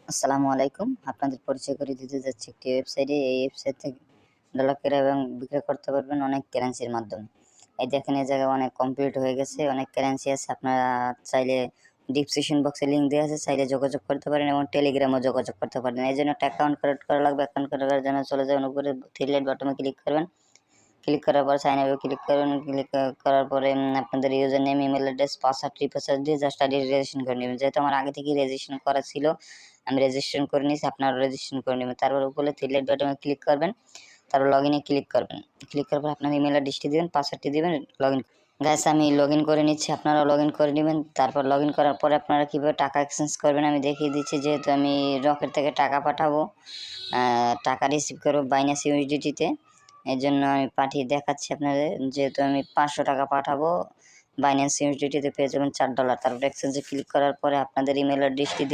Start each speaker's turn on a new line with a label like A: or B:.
A: আসসালামু আলাইকুম। আপনাদের পরিচয় করিয়ে দিতে যাচ্ছি একটি ওয়েবসাইটে। এই ওয়েবসাইট থেকে ডলার কেনা এবং বিক্রয় করতে পারবেন অনেক কারেন্সির মাধ্যমে। এই দেখেন এই জায়গায় অনেক কমপ্লিট হয়ে গেছে, অনেক কারেন্সি আছে। আপনারা চাইলে ডিসক্রিপশন বক্সে লিঙ্ক দেওয়া আছে, চাইলে যোগাযোগ করতে পারেন এবং টেলিগ্রামেও যোগাযোগ করতে পারেন। এই জন্য একটা অ্যাকাউন্ট ক্রিয়েট করা লাগবে। অ্যাকাউন্ট করার জন্য চলে যাবেন উপরে থ্রি লাইট বাটনে ক্লিক করবেন। ক্লিক করার পর সাইন আপে ক্লিক করবেন। ক্লিক করার পরে আপনাদের user name, email address, password, re-password দিয়ে জাস্ট রেজিস্ট্রেশন করে নেবেন। যেহেতু আমার আগে থেকেই রেজিস্ট্রেশন করা ছিল, আমি রেজিস্ট্রেশন করে নিয়েছি, আপনারাও রেজিস্ট্রেশন করে নেবেন। তারপর উপরে থ্রি লাইট বাটনে ক্লিক করবেন, তারপর লগইনে ক্লিক করবেন। ক্লিক করার পর আপনার ইমেল অ্যাড্রেসটি দিবেন, পাসওয়ার্ডটি দিবেন, লগইন। গাইস আমি লগইন করে নিচ্ছি, আপনারাও লগইন করে নেবেন। তারপর লগইন করার পরে আপনারা কীভাবে টাকা এক্সচেঞ্জ করবেন আমি দেখিয়ে দিচ্ছি। যেহেতু আমি রকেট থেকে টাকা পাঠাবো, টাকা রিসিভ করবো বাইন্যান্স ইউএসডিটিতে, এর জন্য আমি পাঠিয়ে দেখাচ্ছি আপনাদের। যেহেতু আমি 500 টাকা পাঠাবো, বাইন্যান্স ইউএসডিটিতে পেয়ে যাবেন $4। তারপর এক্সচেঞ্জে ক্লিক করার পরে আপনাদের ইমেল অ্যাড্রেসটি